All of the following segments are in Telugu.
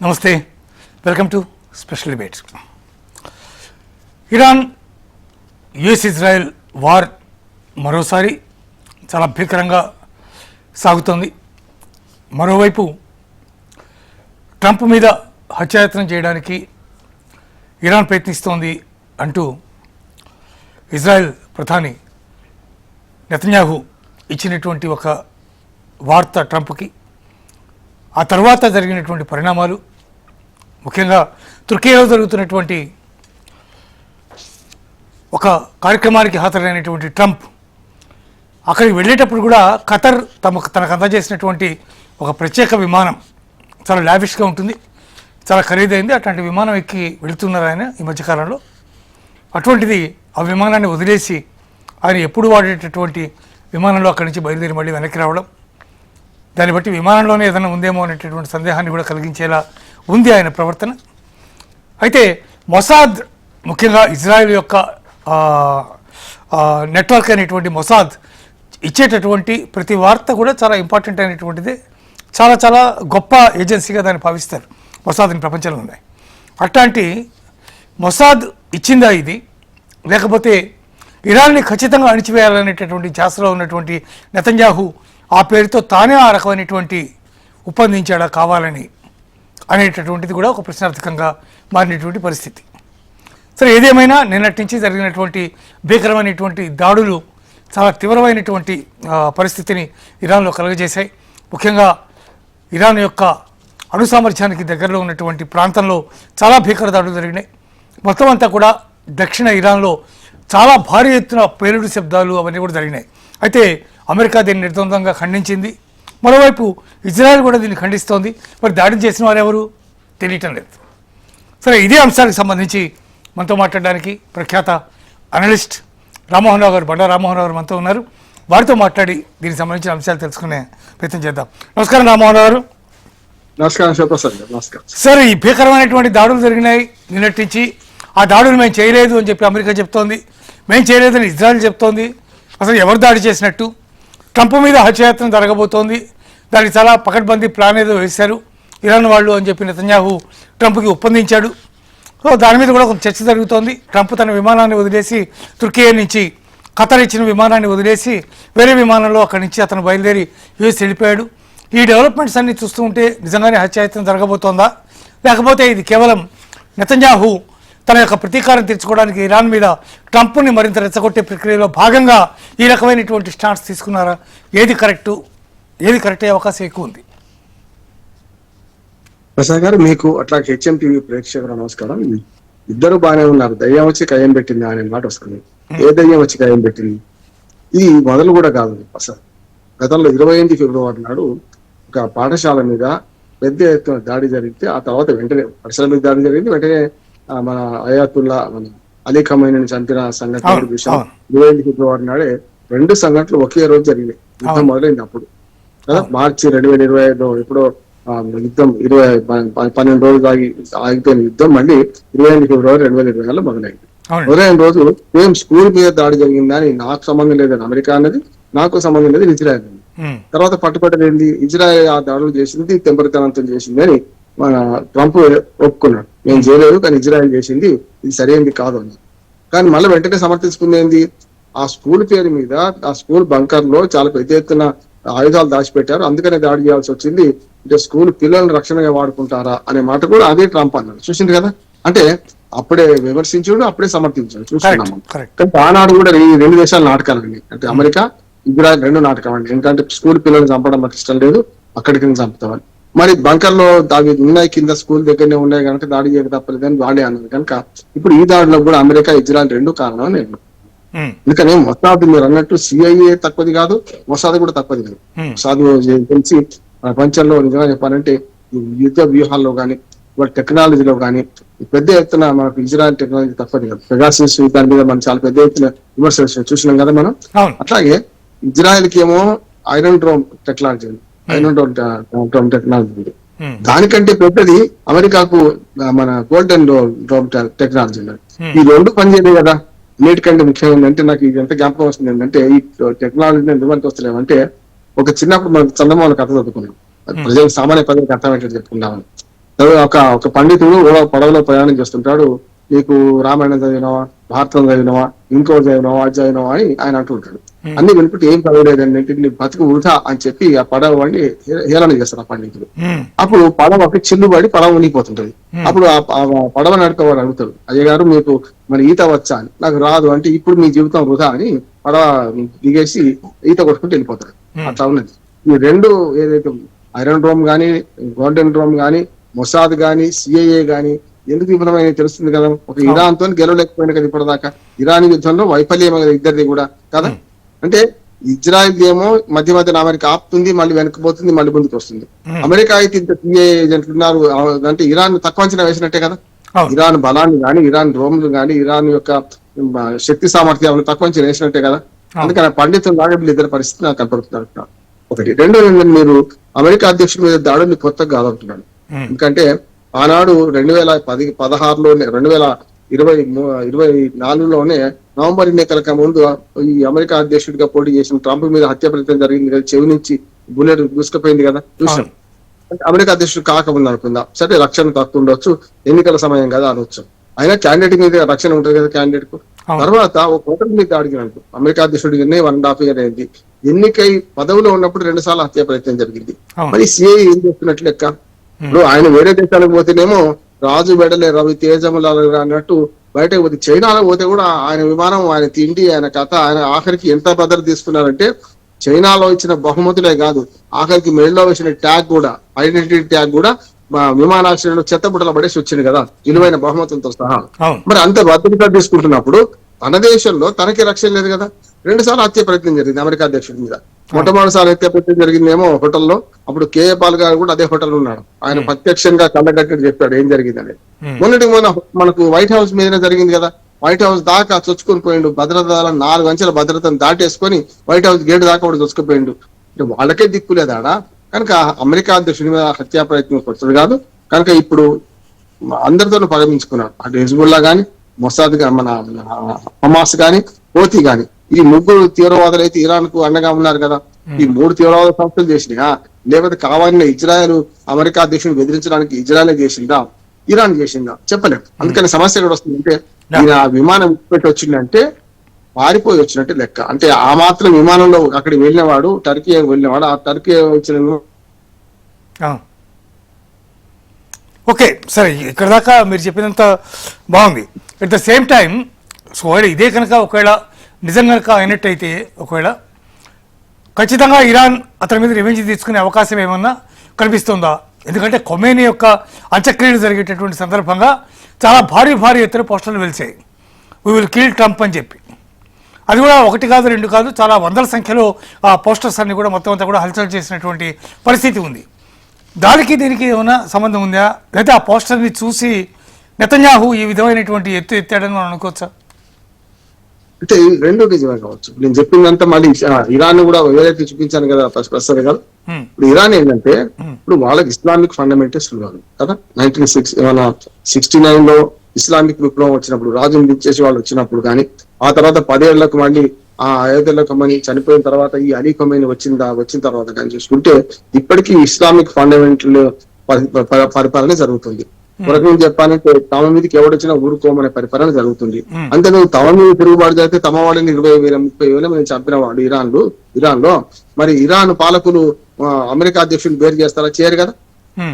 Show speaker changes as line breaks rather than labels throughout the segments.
నమస్తే, welcome to special debates. Iran US Israel war మరోసారి చాలా భీకరంగా సాగుతోంది. మరోవైపు ట్రంప్ మీద హత్యాయత్నం చేయడానికి ఇరాన్ ప్రయత్నిస్తోంది అంటూ ఇజ్రాయెల్ ప్రధాని నెతన్యాహు ఇచ్చినటువంటి ఒక వార్త ట్రంప్కి, ఆ తర్వాత జరిగినటువంటి పరిణామాలు, ముఖ్యంగా తుర్కీలో జరుగుతున్నటువంటి ఒక కార్యక్రమానికి హాజరైనటువంటి ట్రంప్ అక్కడికి వెళ్ళేటప్పుడు కూడా ఖతర్ తనకు అందజేసినటువంటి ఒక ప్రత్యేక విమానం చాలా లావిష్గా ఉంటుంది, చాలా ఖరీదైంది. అట్లాంటి విమానం ఎక్కి వెళుతున్నారు ఆయన ఈ మధ్యకాలంలో. అటువంటిది ఆ విమానాన్ని వదిలేసి ఆయన ఎప్పుడు వాడేటటువంటి విమానంలో అక్కడి నుంచి బయలుదేరి మళ్ళీ వెనక్కి రావడం, దాన్ని బట్టి విమానంలోనే ఏదైనా ఉందేమో అనేటటువంటి సందేహాన్ని కూడా కలిగించేలా ఉంది ఆయన ప్రవర్తన. అయితే మొసాద్, ముఖ్యంగా ఇజ్రాయెల్ యొక్క నెట్వర్క్ అనేటువంటి మొసాద్ ఇచ్చేటటువంటి ప్రతి వార్త కూడా చాలా ఇంపార్టెంట్ అయినటువంటిది, చాలా చాలా గొప్ప ఏజెన్సీగా దాన్ని భావిస్తారు మొసాద్ని ప్రపంచంలో ఉన్నాయి. అట్లాంటి మొసాద్ ఇచ్చిందా ఇది, లేకపోతే ఇరాన్ని ఖచ్చితంగా అణిచివేయాలనేటటువంటి ధ్యాసలో ఉన్నటువంటి నెతన్యాహు ఆ పేరుతో తానే ఆ రకమైనటువంటి ఒప్పందించాడా కావాలని అనేటటువంటిది కూడా ఒక ప్రశ్నార్థకంగా మారినటువంటి పరిస్థితి. సరే, ఏదేమైనా నిన్నటి నుంచి జరిగినటువంటి భీకరమైనటువంటి దాడులు చాలా తీవ్రమైనటువంటి పరిస్థితిని ఇరాన్లో కలుగజేశాయి. ముఖ్యంగా ఇరాన్ యొక్క అణు సామర్థ్యానికి దగ్గరలో ఉన్నటువంటి ప్రాంతంలో చాలా భీకర దాడులు జరిగినాయి. మొత్తం అంతా కూడా దక్షిణ ఇరాన్లో చాలా భారీ ఎత్తున పేలుడు శబ్దాలు అవన్నీ కూడా జరిగినాయి. అయితే అమెరికా దీన్ని నిర్ద్వందంగా ఖండించింది. మరోవైపు ఇజ్రాయెల్ కూడా దీన్ని ఖండిస్తోంది. మరి దాడి చేసిన వారు ఎవరు తెలియటం లేదు. సరే, ఇదే అంశానికి సంబంధించి మనతో మాట్లాడడానికి ప్రఖ్యాత అనలిస్ట్ రామ్మోహన్ రావు గారు, బండా రామ్మోహన్ రావు గారు మనతో ఉన్నారు. వారితో మాట్లాడి దీనికి సంబంధించిన అంశాలు తెలుసుకునే ప్రయత్నం చేద్దాం. నమస్కారం రామ్మోహన్ రావు గారు.
నమస్కారం శివప్రసాద్ గారు. నమస్కారం.
సరే, ఈ భీకరమైనటువంటి దాడులు జరిగినాయి నిన్నటి నుంచి. ఆ దాడులు మేము చేయలేదు అని చెప్పి అమెరికా చెప్తోంది, మేము చేయలేదని ఇజ్రాయెల్ చెప్తోంది. అసలు ఎవరు దాడి చేసినట్టు? ట్రంప్ మీద హత్యాయత్నం జరగబోతోంది, దానికి చాలా పకడ్బందీ ప్లాన్ ఏదో వేశారు ఇరాన్ వాళ్ళు అని చెప్పి నెతన్యాహు ట్రంప్కి ఒప్పందించాడు. సో దాని మీద కూడా కొంచెం చర్చ జరుగుతోంది. ట్రంప్ తన విమానాన్ని వదిలేసి, తుర్కీ నుంచి ఖతర్ ఇచ్చిన విమానాన్ని వదిలేసి వేరే విమానంలో అక్కడి నుంచి అతను బయలుదేరి యూఎస్ వెళ్ళిపోయాడు. ఈ డెవలప్మెంట్స్ అన్ని చూస్తూ ఉంటే నిజంగానే హత్యాయత్నం జరగబోతోందా, లేకపోతే ఇది కేవలం నెతన్యాహు తన యొక్క ప్రతీకారం తీర్చుకోవడానికి ఇరాన్ మీద ట్రంప్ని మరింత రెచ్చగొట్టే ప్రక్రియలో భాగంగా ఈ రకమైనటువంటి స్టాండ్స్ తీసుకున్నారా? ఏది కరెక్టు, ఏది కరెక్ట్ అయ్యే అవకాశం ఎక్కువ ఉంది?
ప్రసాద్ గారు, మీకు అట్లా హెచ్ఎం టీవీ ప్రేక్షకులు నమస్కారం. ఇద్దరు బాగానే ఉన్నారు, దయ్యం వచ్చి కయ్యం పెట్టింది అనే మాట వస్తుంది. ఏ దయ్యం వచ్చి కయ్యం పెట్టింది? ఇది మొదలు కూడా కాదు ప్రసాద్. గతంలో 28 ఫిబ్రవరి నాడు ఒక పాఠశాల మీద పెద్ద ఎత్తున దాడి జరిగితే, ఆ తర్వాత వెంటనే పాఠశాల మీద దాడి జరిగింది. వెంటనే మన అయాతుల్లా, మన అలీ ఖమైనీని చంపిన సంఘటన విషయం 28 ఫిబ్రవరి నాడే 2 సంఘటనలు ఒకే రోజు జరిగినాయి. యుద్ధం మొదలైంది అప్పుడు కదా, మార్చి 2025 ఎప్పుడో యుద్ధం 12 రోజులు ఆగిపోయిన యుద్ధం మళ్ళీ 28 ఫిబ్రవరి 2024 మొదలైంది. మొదలైన రోజు మేము స్కూల్ మీద దాడి జరిగిందని నాకు సంబంధం లేదని అమెరికా అన్నది, నాకు సంబంధం లేదు ఇజ్రాయెల్ అన్నది. తర్వాత పట్టుబట్టలేంది, ఇజ్రాయెల్ ఆ దాడులు చేసింది, తెంపరితనంతో చేసింది అని మన ట్రంప్ ఒప్పుకున్నాడు. నేను చేయలేదు, కానీ ఇజ్రాయెల్ చేసింది, ఇది సరైనది కాదు అని. కానీ మళ్ళీ వెంటనే సమర్థించుకుంది ఏంది, ఆ స్కూల్ పేరు మీద ఆ స్కూల్ బంకర్ లో చాలా పెద్ద ఎత్తున ఆయుధాలు దాచిపెట్టారు, అందుకనే దాడి చేయాల్సి వచ్చింది, అంటే స్కూల్ పిల్లలను రక్షణగా వాడుకుంటారా అనే మాట కూడా అదే ట్రంప్ అన్నాడు. చూసింది కదా, అంటే అప్పుడే విమర్శించాడు, అప్పుడే సమర్థించాడు. చూస్తున్నాము. కానీ ఆనాడు కూడా ఈ 2 దేశాల నాటకాలండి, అంటే అమెరికా ఇజ్రాయెల్ 2 నాటకాలు అండి. ఎందుకంటే స్కూల్ పిల్లల్ని చంపడం మాకు ఇష్టం లేదు, అక్కడికి చంపుతామని. మరి బంకర్ లో దాడి ఉన్నాయి, కింద స్కూల్ దగ్గరనే ఉన్నాయి కనుక దాడి చేయక తప్పలేదని వాడే అన్నది కనుక ఇప్పుడు ఈ దాడిలో కూడా అమెరికా ఇజ్రాయెల్ 2 కారణం నేను. ఎందుకని మొసాద్ మీరు అన్నట్టు సిఐఏ తక్కువది కాదు, మొసాద్ కూడా తక్కువది కాదు. మొసాద్ తెలిసి ప్రపంచంలో నిజంగా చెప్పాలంటే యుద్ధ వ్యూహాల్లో కానీ, వాటి టెక్నాలజీలో కానీ పెద్ద ఎత్తున మనకు ఇజ్రాయెల్ టెక్నాలజీ తక్కువది కాదు. పెగాసస్ దాని మీద మనం చాలా పెద్ద ఎత్తున విమర్శలు చూసినాం కదా మనం. అట్లాగే ఇజ్రాయెల్ కి ఏమో iron drome technology, iron drome technology, దానికంటే పెద్దది అమెరికాకు మన గోల్డెన్ డ్రోమ్ టెక్నాలజీ. ఈ 2 పనిచేయలేదు కదా. అన్నిటికంటే ముఖ్యమైనది అంటే నాకు ఇది ఎంత జ్ఞాపకం వస్తుంది ఏంటంటే, ఈ టెక్నాలజీ ఎందుకు వస్తలేమంటే, ఒక చిన్నప్పుడు మనకు చందమామ కథ చదువుకున్నాం, ప్రజలు సామాన్య ప్రజలకు అర్థమయ్యేటట్టు చెప్పుకుందామని. ఒక పండితుడు ఓడ పడవలో ప్రయాణం చేస్తుంటాడు. నీకు రామాయణం చదివినవా, భారతం చదివినవా, ఇంకో చదివినవా, అది చదివినవా అని ఆయన అంటుంటాడు. అన్ని వినుకుంటే ఏం చదవలేదండి, నీ బతుకు వృధా అని చెప్పి ఆ పడవ వాడిని హేళన చేస్తారు ఆ పండితుడు. అప్పుడు పడవకి చిల్లుబడి పడవ మునిగిపోతుంటది. అప్పుడు ఆ పడవ నడిపేవాడు అడుగుతాడు, అయ్య గారు మీకు మరి ఈత వచ్చా అని. నాకు రాదు అంటే, ఇప్పుడు మీ జీవితం వృధా అని పడవ దిగేసి ఈత కొట్టుకుంటూ వెళ్ళిపోతాడు. అట్లా ఉన్నది. ఈ రెండు ఏదైతే ఐరన్ రోమ్ గానీ, గోల్డెన్ రోమ్ గానీ, మొసాద్ గానీ, సిఐఏ గానీ ఎందుకు విఫలమైన తెలుస్తుంది కదా. ఒక ఇరాన్ తో గెలవలేకపోయినా కదా ఇప్పటిదాకా. ఇరాన్ యుద్ధంలో వైఫల్యమే కదా ఇద్దరిది కూడా కదా. అంటే ఇజ్రాయెల్ ఏమో మధ్య మధ్యన అమెరికా ఆపుతుంది, మళ్ళీ వెనక్కిపోతుంది, మళ్ళీ ముందుకు వస్తుంది. అమెరికా అయితే ఇంత సిఏ ఏజెంట్లు ఉన్నారు అంటే ఇరాన్ తక్కువ అంచనా వేసినట్టే కదా. ఇరాన్ బలాన్ని గానీ, ఇరాన్ రోమ్లు గానీ, ఇరాన్ యొక్క శక్తి సామర్థ్యాలను తక్కువ అంచనా వేసినట్టే కదా. అందుకని పండితులు లాగా వీళ్ళిద్దరి పరిస్థితి నాకు కనపడుతున్నారు. ఒకటి. రెండో, మీరు అమెరికా అధ్యక్షుడి మీద దాడులు కొత్తగా కాదంటున్నాను. ఎందుకంటే ఆనాడు 2016లో 2024లోనే నవంబర్ ఎన్నికలకు ముందు ఈ అమెరికా అధ్యక్షుడిగా పోటీ చేసిన ట్రంప్ మీద హత్య ప్రయత్నం జరిగింది కదా. చెవి నుంచి బుల్లెట్ దూసుకుపోయింది కదా, చూసాం. అంటే అమెరికా అధ్యక్షుడు కాకముందు అనుకుందాం, సరే రక్షణ తక్కువ ఉండొచ్చు, ఎన్నికల సమయం కదా అనొచ్చు. అయినా క్యాండిడేట్ మీద రక్షణ ఉంటుంది కదా క్యాండిడేట్ కు. తర్వాత ఒక హోటల్ మీద అడిగినట్టు అమెరికా అధ్యక్షుడికి 1.5 years అయింది. ఎన్నికై పదవిలో ఉన్నప్పుడు 2 సార్లు హత్య ప్రయత్నం జరిగింది. మరి సిఐ ఏం చేస్తున్నట్లు లెక్క. ఇప్పుడు ఆయన వేరే దేశాలకు పోతేనేమో రాజు బెడలే రవి తేజముల అన్నట్టు బయటకు పోతే, చైనాలో పోతే కూడా ఆయన విమానం, ఆయన తిండి, ఆయన కథ, ఆయన ఆఖరికి ఎంత భద్రత తీసుకున్నారంటే చైనాలో ఇచ్చిన బహుమతులే కాదు, ఆఖరికి మెడలో వేసిన ట్యాగ్ కూడా, ఐడెంటిటీ ట్యాగ్ కూడా విమానాశ్రయంలో చెత్తబుట్టలో పడేసి వచ్చింది కదా, విలువైన బహుమతులతో సహా. మరి అంత భద్రత తీసుకుంటున్నప్పుడు తన దేశంలో తనకి రక్షణ లేదు కదా. 2 సార్లు హత్య ప్రయత్నం జరిగింది అమెరికా అధ్యక్షుడి మీద. మొట్టమొదటిసారి హత్య ప్రయత్నం జరిగిందేమో హోటల్లో. అప్పుడు కేఏ పాల్ గారు కూడా అదే హోటల్ ఉన్నాడు. ఆయన ప్రత్యక్షంగా కళ్ళగట్టి చెప్పాడు ఏం జరిగింది అనేది. మొన్నటి మనకు వైట్ హౌస్ మీదనే జరిగింది కదా. వైట్ హౌస్ దాకా చొచ్చుకొని పోయిండు. భద్రత 4 అంచెల భద్రతను దాటేసుకొని వైట్ హౌస్ గేట్ దాకా కూడా చొచ్చుకుపోయిండు. వాళ్ళకే దిక్కు లేదాడా. కనుక అమెరికా అధ్యక్షుడి మీద హత్యా ప్రయత్నం కొత్తది కాదు. కనుక ఇప్పుడు అందరితోనూ పగమించుకున్నాడు. అటు హిజ్బుల్లా గాని, మొసాద్ మన హమాస్ గాని, హోతీ గాని, ఈ 3 తీవ్రవాదులు అయితే ఇరాన్ కు అండగా ఉన్నారు కదా. ఈ 3 తీవ్రవాద సంస్థలు చేసినా, లేకపోతే కావాలని ఇజ్రాయెల్ అమెరికా అధ్యక్షుడిని బెదిరించడానికి ఇజ్రాయెల్ చేసిందా, ఇరాన్ చేసిందా చెప్పలేము. అందుకని సమస్య ఎక్కడ వస్తుందంటే, ఈయన విమానం పెట్టి వచ్చిందంటే పారిపోయి వచ్చినట్టు లెక్క. అంటే ఆ మాత్రం విమానంలో అక్కడికి వెళ్ళినవాడు, టర్కీ వెళ్ళినవాడు, ఆ టర్కీ వచ్చిన
ఓకే సరే, ఇక్కడ దాకా మీరు చెప్పినంత బాగుంది. At the same time so ఇదే కనుక ఒకవేళ నిజం కనుక అయినట్టయితే, ఒకవేళ ఖచ్చితంగా ఇరాన్ అతని మీద రివెంజ్ తీసుకునే అవకాశం ఏమన్నా కనిపిస్తుందా? ఎందుకంటే ఖొమేనీ యొక్క అంత్యక్రియలు జరిగేటటువంటి సందర్భంగా చాలా భారీ ఎత్తున పోస్టర్లు వెలిసాయి, వీ విల్ కిల్ ట్రంప్ అని చెప్పి. అది కూడా 1 కాదు 2 కాదు, చాలా వందల సంఖ్యలో ఆ పోస్టర్స్ అన్ని కూడా మొత్తం అంతా కూడా హల్చల్ చేసినటువంటి పరిస్థితి ఉంది. దానికి దీనికి ఏమైనా సంబంధం ఉందా, లేదా ఆ పోస్టర్ని చూసి నెతన్యాహు ఈ విధమైనటువంటి ఎత్తాడని మనం అనుకోవచ్చా?
అంటే రెండు నిజమే కావచ్చు. నేను చెప్పిందంతా మళ్ళీ ఇరాన్ కూడా ఏదైతే చూపించాను కదా ప్రస్తుతం కదా. ఇప్పుడు ఇరాన్ ఏంటంటే, ఇప్పుడు వాళ్ళకి ఇస్లామిక్ ఫండమెంటలిస్ట్ ఉన్నారు కదా. 1969లో ఇస్లామిక్ విప్లవం వచ్చినప్పుడు, రాజుని దించేసి వాళ్ళు వచ్చినప్పుడు కానీ, ఆ తర్వాత 10 ఏళ్లకు మళ్ళీ ఆ 5 ఏళ్లకు మళ్ళీ చనిపోయిన తర్వాత ఈ అలీ ఖొమైనీ వచ్చిన తర్వాత కానీ చూసుకుంటే ఇప్పటికీ ఇస్లామిక్ ఫండమెంటల్ పరిపాలన జరుగుతుంది. రకంగా చెప్పాలంటే తమ మీదకి ఎవడొచ్చినా ఊరుకోమనే పరిపాలన జరుగుతుంది. అంతే నువ్వు తమ మీద తిరుగుబాటు జరిగితే తమ వాళ్ళని 20,000 30,000 మేము చంపిన వాడు ఇరాన్ లో మరి ఇరాన్ పాలకులు అమెరికా అధ్యక్షుడిని బేరు చేస్తారా? చేయరు కదా.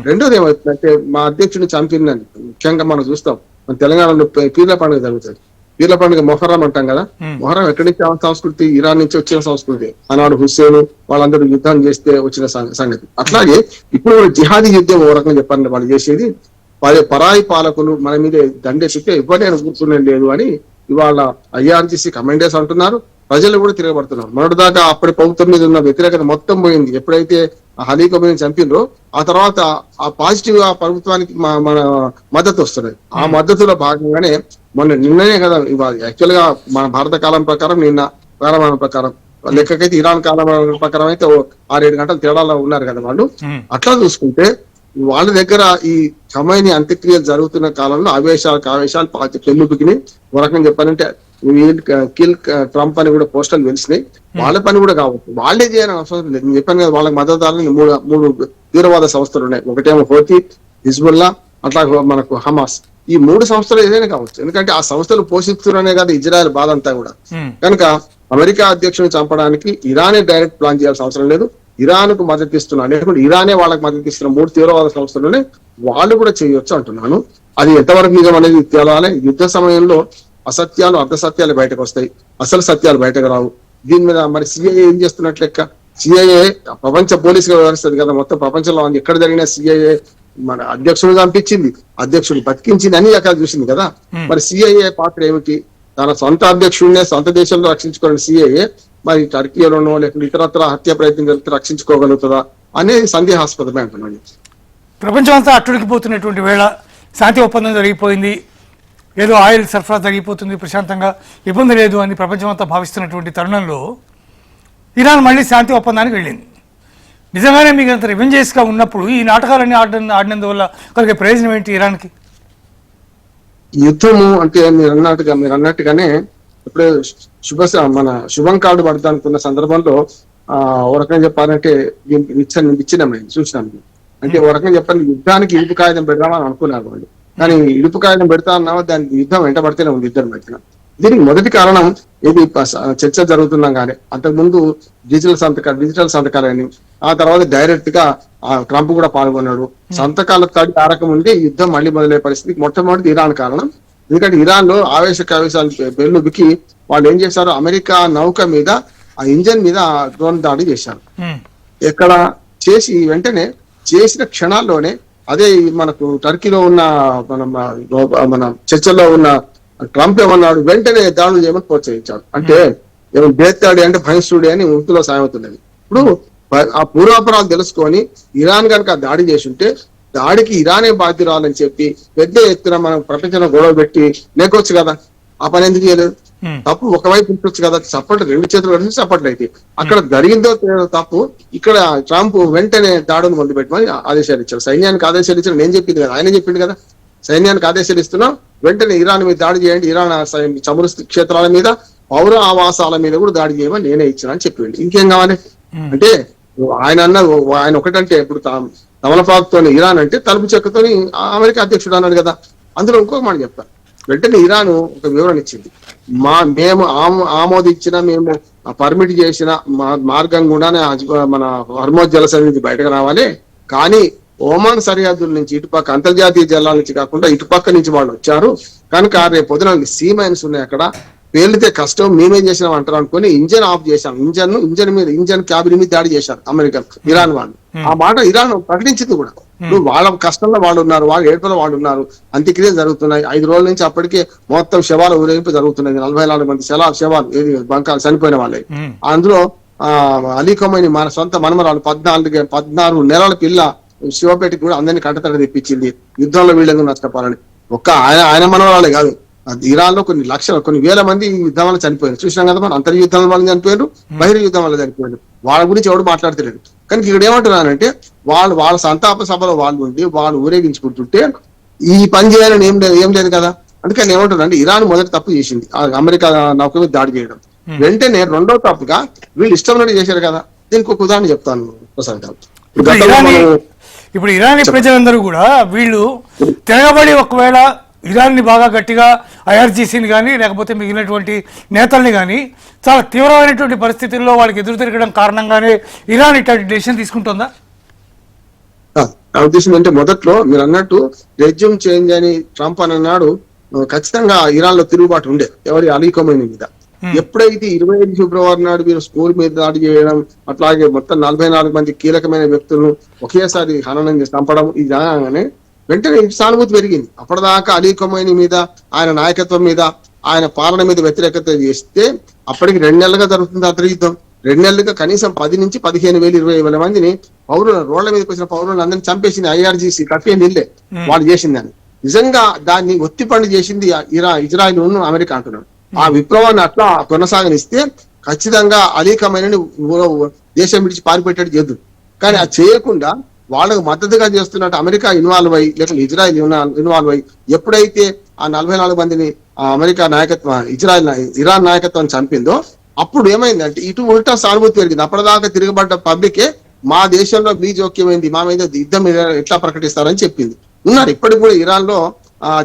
రెండోది ఏమవుతుందంటే, మా అధ్యక్షుడిని చంపిందని ముఖ్యంగా మనం చూస్తాం, మన తెలంగాణలో పీర్ల పండుగ జరుగుతుంది. పీర్ల పండుగ మొహర్రం అంటాం కదా. మొహర్రం ఎక్కడి నుంచి సంస్కృతి? ఇరాన్ నుంచి వచ్చిన సంస్కృతి. ఆనాడు హుస్సేన్ వాళ్ళందరూ యుద్ధం చేస్తే వచ్చిన సంగతి. అట్లాగే ఇప్పుడు జిహాదీ యుద్ధం ఓ రకంగా చెప్పాలంటే వాళ్ళు చేసేది, పరాయి పాలకులు మన మీద దండెత్తితే ఎవరైనా కూర్చునే లేదు అని ఇవాళ ఐఆర్జీసీ కమాండర్స్ అంటున్నారు. ప్రజలు కూడా తిరగబడుతున్నారు. మొన్నటిదాకా అప్పటి ప్రభుత్వం మీద ఉన్న వ్యతిరేకత మొత్తం పోయింది. ఎప్పుడైతే అలీ ఖొమైనీ చంపినరో ఆ తర్వాత ఆ పాజిటివ్ ఆ ప్రభుత్వానికి మన మద్దతు వస్తున్నది. ఆ మద్దతులో భాగంగానే నిన్ననే కదా, ఇవాళ యాక్చువల్ గా మన భారత కాలం ప్రకారం నిన్న కాలమానం ప్రకారం లెక్కకైతే ఇరాన్ కాలమానం ప్రకారం అయితే 6-7 గంటల తేడాలో ఉన్నారు కదా వాళ్ళు. అట్లా చూసుకుంటే వాళ్ళ దగ్గర ఈ ఖొమైనీ అంత్యక్రియలు జరుగుతున్న కాలంలో ఆవేశాలు పెళ్ళుబికినాయి. ఒక రకంగా చెప్పాలంటే కిల్ ట్రంప్ అని కూడా పోస్టర్లు వెలిసినాయి. వాళ్ళ పని కూడా కావచ్చు, వాళ్ళే చేయాలని అవసరం లేదు. నేను చెప్పాను కదా, వాళ్ళకి మద్దతుదారులు 3 తీవ్రవాద సంస్థలు ఉన్నాయి. ఒకటేమో హోతీ, హిజ్బుల్లా, అట్లా మనకు హమాస్, ఈ 3 సంస్థలు ఏదైనా కావచ్చు. ఎందుకంటే ఆ సంస్థలు పోషిస్తున్నానే కదా ఇజ్రాయెల్ బాధ అంతా కూడా. కనుక అమెరికా అధ్యక్షుని చంపడానికి ఇరానే డైరెక్ట్ ప్లాన్ చేయాల్సిన అవసరం లేదు. ఇరాన్ కు మద్దతు ఇస్తున్నా, లేకుంటే ఇరానే వాళ్ళకి మద్దతు ఇస్తున్న 3 తీవ్రవాద సంస్థలునే వాళ్ళు కూడా చేయొచ్చు అంటున్నాను. అది ఎంతవరకు నిజం అనేది తేలాలి. యుద్ధ సమయంలో అసత్యాలు అర్ధసత్యాలు బయటకు వస్తాయి, అసలు సత్యాలు బయటకు రావు. దీని మీద మరి సిఐఏ ఏం చేస్తున్నట్లు లెక్క? సిఐఏ ప్రపంచ పోలీసుగా వ్యవహరిస్తుంది కదా, మొత్తం ప్రపంచంలో ఎక్కడ జరిగిన సిఐఏ మన అధ్యక్షుడు చంపించింది, అధ్యక్షుడు బతికించింది, అన్ని రకాలు చూసింది కదా. మరి సిఐఏ పాత్ర ఏమిటి? తన సొంత అధ్యక్షుడినే సొంత దేశంలో రక్షించుకోవాలని సిఐఏ మరి టర్కీలోనో లేకుంటే ఇతరత్ర హత్య ప్రయత్నం జరిగితే రక్షించుకోగలుగుతుందా అనేది సందేహాస్పదమే అంటున్నాను.
ప్రపంచం అంతా అట్టుడికిపోతున్నటువంటి వేళ శాంతి ఒప్పందం జరిగిపోయింది, ఏదో ఆయిల్ సరఫరా జరిగిపోతుంది, ప్రశాంతంగా ఇబ్బంది లేదు అని ప్రపంచం అంతా భావిస్తున్నటువంటి తరుణంలో ఇరాన్ మళ్ళీ శాంతి ఒప్పందానికి వెళ్ళింది. నిజంగానే మీకు అంత రివెంజెస్గా ఉన్నప్పుడు ఈ నాటకాలన్నీ ఆడినందువల్ల కలిగే ప్రయోజనం ఏంటి ఇరాన్కి?
యుద్ధము అంటే మీరు అన్నట్టుగానే ఇప్పుడే మన శుభం కార్డు పడతానుకున్న సందర్భంలో ఓ రకంగా చెప్పాలంటే ఇచ్చినాం చూసినాం. అంటే ఓ రకంగా చెప్పాలి, యుద్ధానికి ఇరుపు కాగితం పెడదామని అనుకున్నారు వాళ్ళు. కానీ ఇరుపు కాగితం పెడతా అన్నావా, దానికి యుద్ధం వెంట పడితేనే ఉంది ఇద్దరు మధ్యన. దీనికి మొదటి కారణం ఇది చర్చ జరుగుతున్నాం కానీ అంతకుముందు డిజిటల్ సంతకాలని, ఆ తర్వాత డైరెక్ట్ గా ట్రంప్ కూడా పాల్గొన్నాడు. సంతకాల తడి ఆరకం ఉండి యుద్ధం మళ్ళీ మొదలయ్యే పరిస్థితి మొట్టమొదటి ఇరాన్ కారణం. ఎందుకంటే ఇరాన్ లో ఆవేశాలు బెల్లుబికి వాళ్ళు ఏం చేశారు, అమెరికా నౌక మీద ఆ ఇంజన్ మీద డ్రోన్ దాడి చేశారు. ఎక్కడ చేసి వెంటనే చేసిన క్షణాల్లోనే అదే మనకు టర్కీలో ఉన్న మన చర్చల్లో ఉన్న ట్రంప్ ఏమన్నాడు, వెంటనే దాడులు చేయమని ప్రోత్సహించాడు. అంటే ఏమో బేత్తాడి అంటే భయస్తుడి అని ఉర్దూలో సాయమవుతున్నది. ఇప్పుడు ఆ పూర్వాపరాలు తెలుసుకొని ఇరాన్ కనుక దాడి చేసి ఉంటే దాడికి ఇరానే బాధ్యురాలని చెప్పి పెద్ద ఎత్తున మనం ప్రపంచంలో గొడవ పెట్టి లేకొచ్చు కదా. ఆ పని ఎందుకు చేయలేదు? తప్పు ఒకవైపు ఉంచొచ్చు కదా, చప్పట్లు 2 చేతులు కలిసి చప్పట్లు అయితే అక్కడ జరిగిందో తప్పు. ఇక్కడ ట్రంప్ వెంటనే దాడును మొదలుపెట్టమని ఆదేశాలు ఇచ్చారు. సైన్యానికి ఆదేశాలు ఇచ్చారు, నేను చెప్పింది కదా, ఆయన చెప్పింది కదా. సైన్యానికి ఆదేశాలు ఇస్తున్నాం, వెంటనే ఇరాన్ మీద దాడి చేయండి, ఇరాన్ చమురు క్షేత్రాల మీద, పౌర ఆవాసాల మీద కూడా దాడి చేయమని నేనే ఇచ్చిన అని చెప్పింది. ఇంకేం కావాలి అంటే ఆయన ఒకటంటే ఇప్పుడు తమలపాకుతో ఇరాన్ అంటే తలుపు చెక్కతోని అమెరికా అధ్యక్షుడు అన్నాడు కదా. అందులో ఇంకొక మాట చెప్తాను. వెంటనే ఇరాన్ ఒక వివరణ ఇచ్చింది, మేము ఆమోదించిన, మేము పర్మిట్ చేసిన మార్గం కూడానే మన హర్మోజ్ జలసంధి బయటకు రావాలి. కానీ ఓమాన్ సరిహద్దుల నుంచి ఇటుపక్క అంతర్జాతీయ జలాల నుంచి కాకుండా ఇటుపక్క నుంచి వాళ్ళు వచ్చారు కనుక రేపు పొద్దున సీ మైన్స్ ఉన్నాయి, అక్కడ పేలితే కష్టం, మేమేం చేసినాం అంటారు అనుకుని ఇంజన్ ఆఫ్ చేశాం. ఇంజన్ క్యాబిన్ మీద దాడి చేశారు అమెరికా ఇరాన్ వాళ్ళు. ఆ మాట ఇరాన్ ప్రకటించింది కూడా. ఇప్పుడు వాళ్ళ కష్టంలో వాళ్ళు ఉన్నారు, వాళ్ళ ఏడుపులో వాళ్ళు ఉన్నారు, అంత్యక్రియలు జరుగుతున్నాయి. 5 రోజుల నుంచి అప్పటికే మొత్తం శవాల ఊరేగింపు జరుగుతున్నది. 44 మంది శవాలు బంకాలు చనిపోయిన వాళ్ళే. అందులో అలీ ఖొమైనీ మన సొంత మనమరాలు 14 నెలల పిల్ల శివపేటకి కూడా అందరినీ కంటతడి తెప్పించింది యుద్ధంలో వీళ్ళందరూ నష్టపోవాలని. ఆయన మనవరాలే కాదు, ఇరాన్ లో కొన్ని వేల మంది యుద్ధం వల్ల చనిపోయారు. చూసినాం కదా మనం, అంతర్ యుద్ధం వల్ల చనిపోయారు, బహిర్ యుద్ధం వల్ల చనిపోయారు. వాళ్ళ గురించి ఎవరు మాట్లాడతలేరు. కానీ ఇక్కడ ఏమంటున్నానంటే వాళ్ళ సంతాప సభలో వాళ్ళు ఉండి వాళ్ళు ఊరేగించుకుంటుంటే ఈ పని చేయాలని ఏం లేదు కదా. అందుకని ఏమంటున్నానంటే ఇరాన్ మొదటి తప్పు చేసింది అమెరికా నౌక మీద దాడి చేయడం. వెంటనే రెండో తప్పుగా వీళ్ళు ఇష్టం చేశారు కదా. దీనికి ఒక ఉదాహరణ చెప్తాను ప్రసాద్.
ఇప్పుడు ఇరానీ ప్రజలందరూ కూడా వీళ్ళు తిరగబడి ఒకవేళ ఇరాన్ని బాగా గట్టిగా ఐఆర్జీసీని కానీ లేకపోతే మిగిలినటువంటి నేతల్ని కానీ చాలా తీవ్రమైనటువంటి పరిస్థితుల్లో వాళ్ళకి ఎదురు తిరగడం కారణంగానే ఇరాన్ ఇట్లాంటి డెసిషన్ తీసుకుంటుందా?
నా ఉద్దేశం అంటే మొదట్లో మీరు అన్నట్టు రెజ్యూమ్ చేంజ్ అని ట్రంప్ అని అన్నాడు. ఖచ్చితంగా ఇరాన్ లో తిరుగుబాటు ఉండే ఎవరి అలీ ఖొమైనీ మీద. ఎప్పుడైతే 25 ఫిబ్రవరి నాడు మీరు స్కూల్ మీద దాడి చేయడం, అట్లాగే మొత్తం 44 మంది కీలకమైన వ్యక్తులను ఒకేసారి హననం చేసి చంపడం ఇది జరగగానే వెంటనే సానుభూతి పెరిగింది. అప్పటిదాకా అలీ ఖొమైనీ మీద, ఆయన నాయకత్వం మీద, ఆయన పాలన మీద వ్యతిరేకత చేస్తే అప్పటికి 2 నెలలుగా జరుగుతుంది అంతర్ యుద్ధం. 2 నెలలుగా కనీసం 10 నుంచి 15,000 20,000 మందిని రోడ్ల మీదకి వచ్చిన పౌరులను అందరినీ చంపేసింది ఐఆర్జీసీ. కఫే నిల్లే వాళ్ళు చేసిందని. నిజంగా దాన్ని ఒత్తిపండు చేసింది ఇజ్రాయిల్ అమెరికా అంటున్నాడు. ఆ విప్లవాన్ని అట్లా కొనసాగనిస్తే ఖచ్చితంగా అలీ ఖొమైనీని దేశం విడిచి పారిపెట్టేట్టు చేద్దు. కానీ అది చేయకుండా వాళ్ళకు మద్దతుగా చేస్తున్నట్టు అమెరికా ఇన్వాల్వ్ అయ్యి లేకపోతే ఇజ్రాయిల్ ఇన్వాల్వ్ అయ్యి ఎప్పుడైతే ఆ 44 మందిని అమెరికా నాయకత్వం ఇరాన్ నాయకత్వం చంపిందో అప్పుడు ఏమైందంటే ఇటు ఉల్టా సానుభూతి పెరిగింది. అప్పటిదాకా తిరగబడ్డ పబ్లికే మా దేశంలో మీ జోక్యమైంది, మా మీద యుద్ధం ఎట్లా ప్రకటిస్తారని చెప్పింది. ఉన్నారు. ఇప్పటికి కూడా ఇరాన్ లో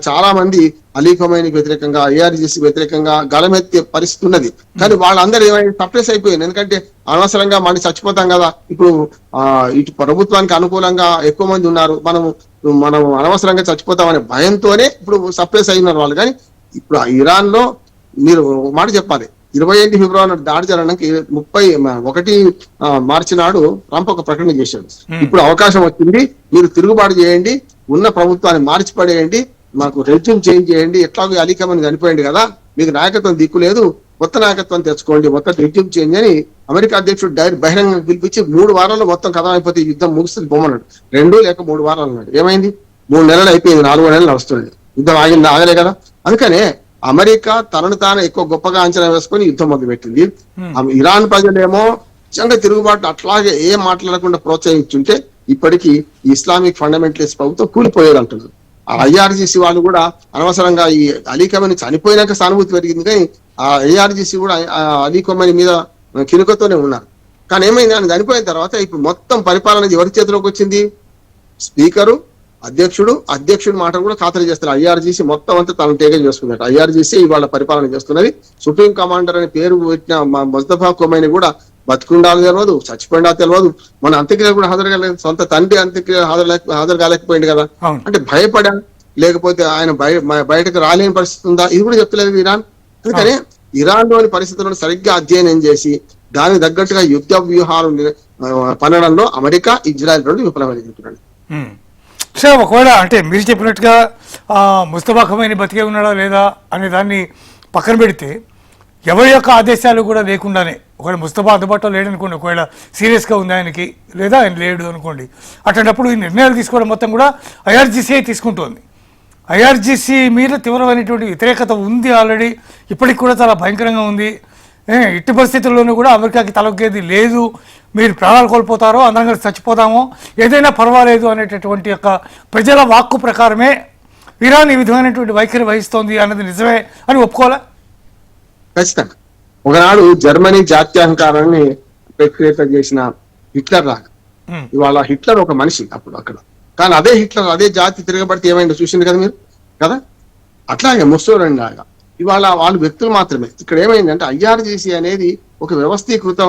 చాలా మంది అలీ ఖమైనీకి వ్యతిరేకంగా, ఐఆర్జీసీ వ్యతిరేకంగా గళమెత్తే పరిస్థితి ఉన్నది. కానీ వాళ్ళందరూ ఏమైనా సప్రెస్ అయిపోయింది. ఎందుకంటే అనవసరంగా మనం చచ్చిపోతాం కదా. ఇప్పుడు ఇటు ప్రభుత్వానికి అనుకూలంగా ఎక్కువ మంది ఉన్నారు, మనం అనవసరంగా చచ్చిపోతామనే భయంతోనే ఇప్పుడు సప్రెస్ అయినారు వాళ్ళు. కానీ ఇప్పుడు ఇరాన్ లో మీరు మాట చెప్పాలి, 28 ఫిబ్రవరి నాడు దాడి జరగడానికి 31 మార్చి నాడు ట్రంప్ ఒక ప్రకటన చేశాడు. ఇప్పుడు అవకాశం వచ్చింది, మీరు తిరుగుబాటు చేయండి, ఉన్న ప్రభుత్వాన్ని మార్చి పడేయండి, మాకు రెజ్యూమ్ చేంజ్ చేయండి, ఎట్లాగో అలీ ఖమైనీ చనిపోయింది కదా, మీకు నాయకత్వం దిక్కు లేదు, కొత్త నాయకత్వం తెచ్చుకోండి, మొత్తం రెజ్యూమ్ చేంజ్ అని అమెరికా అధ్యక్షుడు బహిరంగ పిలిపించి 3 వారాల్లో మొత్తం కథ అయిపోతే యుద్ధం ముగుస్తుంది పోమన్నాడు. 2 లేక 3 వారాలు అన్నాడు. ఏమైంది? 3 నెలలు అయిపోయింది, 4వ నెలలు నడుస్తుంది. యుద్ధం ఆగలే కదా. అందుకనే అమెరికా తనను తాను ఎక్కువ గొప్పగా అంచనా వేసుకొని యుద్ధం మొదలుపెట్టింది. ఇరాన్ ప్రజలేమో నిజంగా తిరుగుబాటు అట్లాగే ఏం మాట్లాడకుండా ప్రోత్సహించుంటే ఇప్పటికీ ఇస్లామిక్ ఫండమెంటలిస్ట్ ప్రభుత్వం కూలిపోయేది అంటున్నారు. ఐఆర్జీసీ వాళ్ళు కూడా అనవసరంగా ఈ అలీ ఖమైనీ చనిపోయినాక సానుభూతి పెరిగింది, కానీ ఆ ఐఆర్జీసీ కూడా అలీ ఖమైనీ మీద కినుకతోనే ఉన్నారు. కానీ ఏమైంది, ఆయన చనిపోయిన తర్వాత ఇప్పుడు మొత్తం పరిపాలన ఎవరి చేతిలోకి వచ్చింది? స్పీకరు, అధ్యక్షుడు మాట కూడా ఖాతరు చేస్తారు. ఐఆర్జీసీ మొత్తం అంతా తను టేకన్ చేసుకున్నట్టు ఐఆర్జీసీ ఇవాళ పరిపాలన చేస్తున్నది. సుప్రీం కమాండర్ అని పేరు పెట్టిన ముస్తఫా ఖమైనీ కూడా బతుకుండాలో తెలియదు, చచ్చిపోయిందా తెలియదు. మన అంత్యక్రియలు కూడా హాజరు కాలేదు, సొంత తండ్రి అంత్యక్రియ హాజరు కాలేకపోయింది కదా. అంటే భయపడా, లేకపోతే ఆయన బయటకు రాలేని పరిస్థితి ఉందా, ఇది కూడా చెప్తలేదు ఇరాన్. అందుకనే ఇరాన్ లోని పరిస్థితులను సరిగ్గా అధ్యయనం చేసి దానికి తగ్గట్టుగా యుద్ధ వ్యూహాలు పనడంలో అమెరికా, ఇజ్రాయెల్ రెండు విఫలమైపోతున్నాడు.
సార్ ఒకవేళ అంటే మీరు చెప్పినట్టుగా ముస్తఫా ఖమైనీ బతికే ఉన్నాడా లేదా అనే దాన్ని పక్కన పెడితే ఎవరి యొక్క ఆదేశాలు కూడా లేకుండానే ఒకవేళ ముస్తఫా అందుబాటులో లేడనుకోండి, ఒకవేళ సీరియస్గా ఉంది ఆయనకి, లేదా ఆయన లేడు అనుకోండి, అట్లాంటప్పుడు ఈ నిర్ణయాలు తీసుకోవడం మొత్తం కూడా ఐఆర్జీసీ తీసుకుంటోంది. ఐఆర్జీసీ మీద తీవ్రమైనటువంటి వ్యతిరేకత ఉంది ఆల్రెడీ, ఇప్పటికి కూడా చాలా భయంకరంగా ఉంది. ఇట్టి పరిస్థితుల్లోనూ కూడా అమెరికాకి తలొగ్గేది లేదు, మీరు ప్రాణాలు కోల్పోతారో అందరం చచ్చిపోతామో ఏదైనా పర్వాలేదు అనేటటువంటి యొక్క ప్రజల వాక్కు ప్రకారమే ఇరాన్ ఈ విధమైనటువంటి వైఖరి వహిస్తోంది అన్నది నిజమే అని ఒప్పుకోవాలా?
ఖచ్చితంగా. ఒకనాడు జర్మనీ జాత్యహంకారాన్ని ప్రక్రియ చేసిన హిట్లర్ లాగా ఇవాళ హిట్లర్ ఒక మనిషి అప్పుడు అక్కడ, కానీ అదే హిట్లర్ అదే జాతి తిరగబడితే ఏమైందో చూసింది కదా మీరు కదా. అట్లాగే ముస్సోలిని లాగా ఇవాళ వాళ్ళు వ్యక్తులు మాత్రమే. ఇక్కడ ఏమైందంటే ఐఆర్జీసీ అనేది ఒక వ్యవస్థీకృత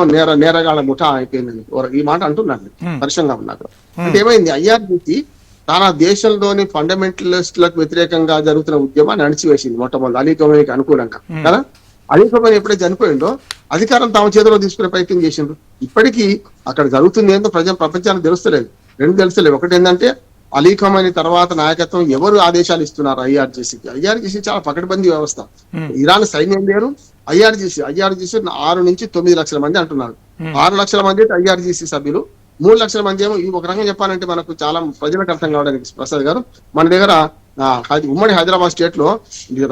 నేరగాళ్ల ముఠా అయిపోయిందని ఈ మాట అంటున్నాను పరిశ్రమగా ఉన్నారు. అంటే ఏమైంది, ఐఆర్జీసీ తన దేశంలోని ఫండమెంటలిస్టులకు వ్యతిరేకంగా జరుగుతున్న ఉద్యమాన్ని అణిచివేసింది మొట్టమొదటి అలీ ఖమైనీకి అనుకూలంగా కదా. అలీ ఖమైనీ ఎప్పుడైతే చనిపోయిందో అధికారం తమ చేతిలో తీసుకునే ప్రయత్నం చేసిండ్రు. ఇప్పటికీ అక్కడ జరుగుతుంది ఏంటో ప్రపంచానికి తెలుస్తలేదు. రెండు తెలుస్తలేదు. ఒకటి ఏంటంటే అలీ ఖమైనీ తర్వాత నాయకత్వం ఎవరు ఆదేశాలు ఇస్తున్నారు ఐఆర్జీసీకి? ఐఆర్జీసీ చాలా పకడ్బందీ వ్యవస్థ. ఇరాన్ సైన్యం లేరు, ఐఆర్జీసీ 6 నుంచి 9 లక్షల మంది అంటున్నారు. 6 లక్షల మంది ఐఆర్జీసీ సభ్యులు, 3 లక్షల మంది ఏమో. ఒక రకంగా చెప్పాలంటే మనకు చాలా ప్రజలకు అర్థం కావడానికి ప్రసాద్ గారు, మన దగ్గర ఉమ్మడి హైదరాబాద్ స్టేట్ లో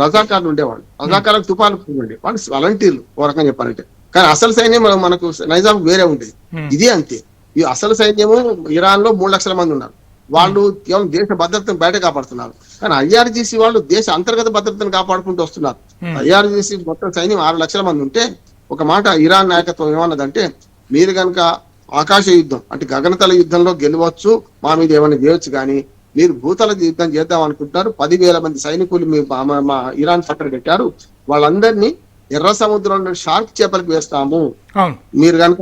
రజాకార్లు ఉండేవాళ్ళు. రజాకార్లకు తుపాలు ఉండే వాళ్ళు వాలంటీర్లు ఓ రకంగా చెప్పాలంటే. కానీ అసలు సైన్యం మనకు నైజాం వేరే ఉండేది. ఇది అంతే. ఈ అసలు సైన్యము ఇరాన్ లో 3 లక్షల మంది ఉన్నారు. వాళ్ళు కేవలం దేశ భద్రతను బయట కాపాడుతున్నారు. కానీ ఐఆర్జీసీ వాళ్ళు దేశ అంతర్గత భద్రతను కాపాడుకుంటూ వస్తున్నారు. ఐఆర్జీసీ మొత్తం సైన్యం 6 లక్షల మంది ఉంటే ఒక మాట ఇరాన్ నాయకత్వం ఏమన్నదంటే, మీరు కనుక ఆకాశ యుద్ధం అంటే గగనతల యుద్ధంలో గెలవచ్చు, మా మీద ఏమైనా చేయొచ్చు, కానీ మీరు భూతల యుద్ధం చేద్దాం అనుకుంటున్నారు. 10,000 మంది సైనికులు మా ఇరాన్ పక్కన పెట్టారు. వాళ్ళందరినీ ఎర్ర సముద్రంలో షార్క్ చేపలకు వేస్తాము, మీరు కనుక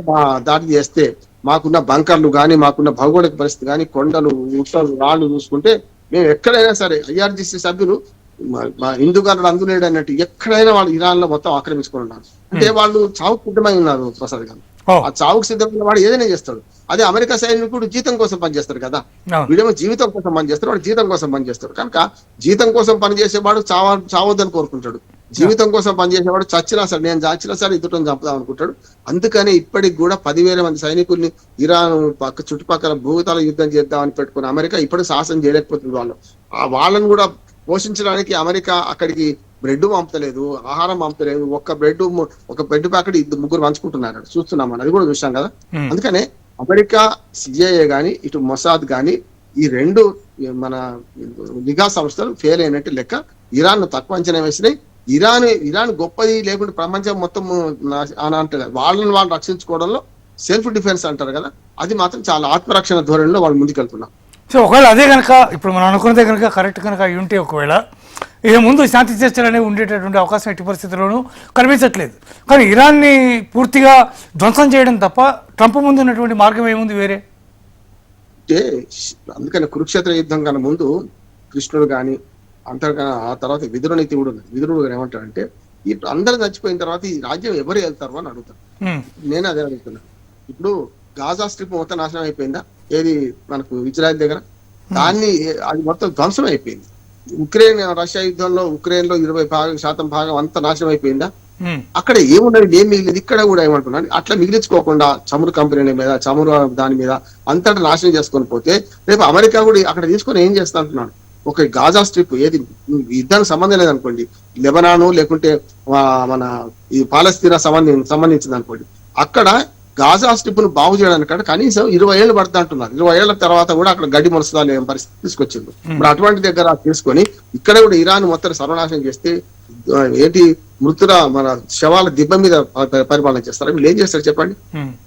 దాడి చేస్తే. మాకున్న బంకర్లు కానీ, మాకున్న భౌగోళిక పరిస్థితి కానీ, కొండలు, ఉట్టలు, రాళ్లు చూసుకుంటే మేము ఎక్కడైనా సరే ఐఆర్జీసీ సభ్యులు హిందూగారుడు అందులేడు అన్నట్టు ఎక్కడైనా వాళ్ళు ఇరాన్ లో మొత్తం ఆక్రమించుకుని ఉన్నారు. అంటే వాళ్ళు చావుకు సిద్ధమై ఉన్నారు ప్రసాద్ గారు. ఆ చావుకు సిద్ధమైన వాడు ఏదైనా చేస్తాడు. అదే అమెరికా సైనికుడు జీతం కోసం పనిచేస్తాడు కదా, వీడేమో జీవితం కోసం పనిచేస్తాడు, వాడు జీతం కోసం పనిచేస్తాడు. కనుక జీతం కోసం పనిచేసేవాడు చావద్దని కోరుకుంటాడు. జీవితం కోసం పనిచేసేవాడు చచ్చినా సరే, నేను చచ్చినా సరే ఇద్దరు చంపుదాం అనుకుంటాడు. అందుకని ఇప్పటికి కూడా 10,000 మంది సైనికుల్ని ఇరాన్ చుట్టుపక్కల భూతల యుద్ధం చేద్దామని పెట్టుకుని అమెరికా ఇప్పటికి సాహసం చేయలేకపోతుంది. వాళ్ళని కూడా పోషించడానికి అమెరికా అక్కడికి బ్రెడ్ పంపలేదు, ఆహారం పంపలేదు. ఒక బ్రెడ్ ప్యాకెట్ 3 పంచుకుంటున్నారు, చూస్తున్నాం మనం, అది కూడా చూసాం కదా. అందుకనే అమెరికా సిఐఏ గాని, ఇటు మొసాద్ గాని, ఈ రెండు మన నిఘా సంస్థలు ఫెయిల్ అయినట్టు లెక్క. ఇరాన్ తక్కువ అంచనా వేసినాయి. ఇరాన్ గొప్పది లేకుంటే ప్రపంచం మొత్తం అని అంటారు. వాళ్ళని వాళ్ళు రక్షించుకోవడంలో సెల్ఫ్ డిఫెన్స్ అంటారు కదా, అది మాత్రం చాలా ఆత్మరక్షణ ధోరణిలో వాళ్ళు ముందుకెళ్తున్నారు.
సో ఒకవేళ అదే కనుక ఇప్పుడు మనం అనుకున్నదే కనుక కరెక్ట్ కనుక అయి ఉంటే ఒకవేళ ఇక ముందు శాంతి చర్చలు అనేవి ఉండేటటువంటి అవకాశం ఎట్టి పరిస్థితుల్లోనూ కనిపించట్లేదు. కానీ ఇరాన్ని పూర్తిగా ధ్వంసం చేయడం తప్ప ట్రంప్ ముందు ఉన్నటువంటి మార్గం ఏముంది వేరే?
అంటే అందుకని కురుక్షేత్ర యుద్ధం కన్నా ముందు కృష్ణుడు కానీ అంతకన్నా ఆ తర్వాత విదురుని తీవుడు విదురుడు ఏమంటాడంటే ఈ అందరూ చచ్చిపోయిన తర్వాత ఈ రాజ్యం ఎవరు వెళ్తారు అని అడుగుతారు. నేను అదే అడుగుతున్నా. ఇప్పుడు గాజా స్ట్రిప్ మొత్తం నాశనం అయిపోయిందా? ఏది మనకు ఇజ్రాయెల్ దగ్గర దాన్ని అది మొత్తం ధ్వంసం అయిపోయింది. ఉక్రెయిన్ రష్యా యుద్ధంలో ఉక్రెయిన్ లో 20% భాగం అంతా నాశనం అయిపోయిందా? అక్కడ ఏమున్నది ఏం మిగిలింది? ఇక్కడ కూడా ఏమంటున్నాను అట్లా మిగిలించుకోకుండా చమురు కంపెనీ మీద చమురు దాని మీద అంతటా నాశనం చేసుకొని పోతే రేపు అమెరికా కూడా అక్కడ తీసుకొని ఏం చేస్తా అంటున్నాడు. ఒక గాజా స్ట్రిప్ ఏది యుద్ధానికి సంబంధం లేదనుకోండి, లెబనాను లేకుంటే మన ఈ పాలస్తీనా సంబంధించింది అనుకోండి, అక్కడ గాజా స్ట్రిప్ ను బాగు చేయడానికి కనీసం 20 ఏళ్ళు పడుతుంది అంటున్నారు. 20 ఏళ్ల తర్వాత కూడా అక్కడ గడ్డి మొలుస్తుందా పరిస్థితి తీసుకొచ్చింది. ఇప్పుడు అటువంటి దగ్గర తీసుకొని ఇక్కడ కూడా ఇరాన్ మొత్తం సర్వనాశనం చేస్తే ఏంటి మృతుల మన శవాల దిబ్బ మీద పరిపాలన చేస్తారు. వీళ్ళు ఏం చేస్తారు చెప్పండి?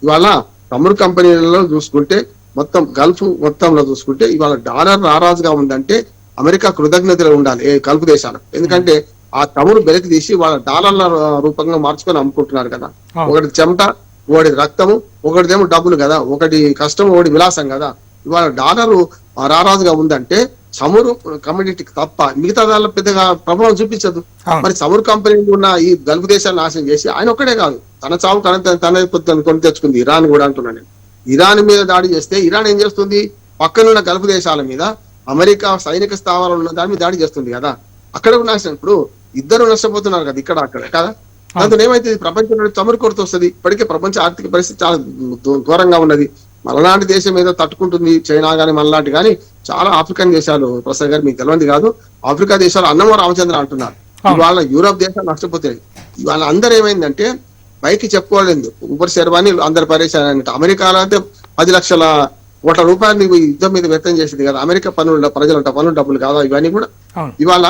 ఇవాళ చమురు కంపెనీలలో చూసుకుంటే మొత్తం గల్ఫ్ మొత్తంలో చూసుకుంటే ఇవాళ డాలర్ నారాజుగా ఉందంటే అమెరికా కృతజ్ఞతలు ఉండాలి గల్ఫ్ దేశాలకు. ఎందుకంటే ఆ చమురు బెలకి తీసి వాళ్ళ డాలర్ల రూపంగా మార్చుకొని అమ్ముకుంటున్నారు కదా. ఒకటి చెమట, ఒకటి రక్తము, ఒకటిదేమో డబ్బులు కదా, ఒకటి కష్టం, ఒకటి విలాసం కదా. ఇవాళ డాలరు రారాజుగా ఉందంటే చమురు కమ్యూనిటీకి తప్ప మిగతా దానిలో పెద్దగా ప్రభావం చూపించదు. మరి చమురు కంపెనీలు ఉన్న ఈ గల్ఫ్ దేశాలను నాశనం చేసి ఆయన ఒక్కడే కాదు, తన చావు తన కొని తెచ్చుకుంది. ఇరాన్ కూడా అంటున్నాను నేను. ఇరాన్ మీద దాడి చేస్తే ఇరాన్ ఏం చేస్తుంది? పక్కనున్న గల్ఫ్ దేశాల మీద అమెరికా సైనిక స్థావరాలు ఉన్న దాని మీద దాడి చేస్తుంది కదా. అక్కడ కూడా నాశనం. ఇప్పుడు ఇద్దరు నష్టపోతున్నారు కదా ఇక్కడ అక్కడ కదా. దాంతో ఏమైతే ప్రపంచంలో చమురు కొరత వస్తుంది. ఇప్పటికే ప్రపంచ ఆర్థిక పరిస్థితి చాలా ఘోరంగా ఉన్నది. మనలాంటి దేశం ఏదో తట్టుకుంటుంది, చైనా గానీ మనలాంటి కానీ చాలా ఆఫ్రికన్ దేశాలు, ప్రసాద్ గారు మీకు తెలియదు కాదు, ఆఫ్రికా దేశాలు అన్నమో రామచంద్ర అంటున్నారు. ఇవాళ యూరోప్ దేశాలు నష్టపోతాయి. ఇవాళ అందరూ ఏమైందంటే పైకి చెప్పుకోలేదు ఉపరి శర్వాణి అందరు పరిశానంటే అమెరికాలో అయితే 10 లక్షల కోట్ల రూపాయలు యుద్ధం మీద వ్యక్తం చేసింది కదా. అమెరికా పన్నుల ప్రజలంట పన్నుల డబ్బులు కాదా ఇవన్నీ కూడా. ఇవాళ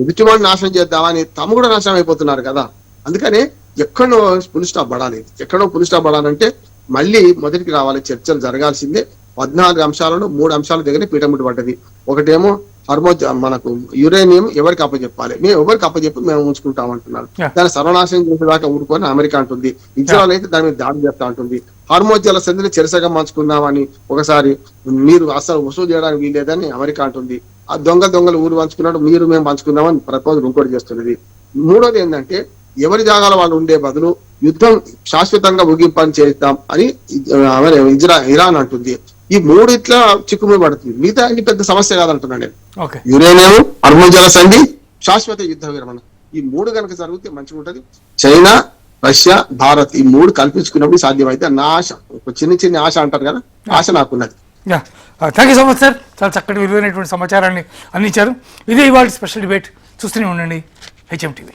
ఎదుటివాడిని నాశనం చేద్దామని తమ కూడా నాశనం అయిపోతున్నారు కదా. అందుకనే ఎక్కడో పులి స్టాప్ పడాలి. ఎక్కడో పులి స్టాప్ పడాలంటే మళ్ళీ మొదటికి రావాలి. చర్చలు జరగాల్సిందే. 14 అంశాలలో 3 అంశాల దగ్గర పీఠముడి పడ్డది. ఒకటేమో హర్మోజ్ మనకు యురేనియం ఎవరికి అప్పచెప్పాలి, మేము ఎవరికి అప్పచెప్పి మేము ఉంచుకుంటాం అంటున్నారు. దాన్ని సర్వనాశనం చేసేదాకా ఊరుకొని అమెరికా అంటుంది. ఇజ్రాయల్ అయితే దాని మీద దాడి చేస్తా ఉంటుంది. హర్మోజ్ జల సంధిని చెరసగా పంచుకుందామని ఒకసారి మీరు అసలు వసూలు చేయడానికి వీల్లేదని అమెరికా అంటుంది. ఆ దొంగలు ఊరు పంచుకున్నాడు, మీరు మేము పంచుకుందామని ప్రపోజల్ ఇంకోటి చేస్తున్నది. మూడోది ఏంటంటే ఎవరి జాగాల వాళ్ళు ఉండే బదులు యుద్ధం శాశ్వతంగా ముగింపని చేద్దాం అని ఇరాన్ అంటుంది. ఈ మూడిట్లా చిక్కుముడి పడుతుంది. మిగతా అన్ని పెద్ద సమస్య కాదంటున్నాను నేను. యురేనియం, హర్మోజ్ జల సంధి, శాశ్వత యుద్ధ విరమణ, ఈ 3 కనుక జరిగితే మంచిగా ఉంటది. చైనా, రష్యా, భారత్ ఈ 3 కల్పించుకున్నప్పుడు సాధ్యమైతే నా ఆశ, ఒక చిన్న ఆశ అంటారు కదా, ఆశ నాకున్నది.
Thank you so much sir. చాలా చక్కటి విలువైనటువంటి సమాచారాన్ని అందించారు. ఇదే ఇవాళ స్పెషల్ డిబేట్. చూస్తూనే ఉండండి HM TV.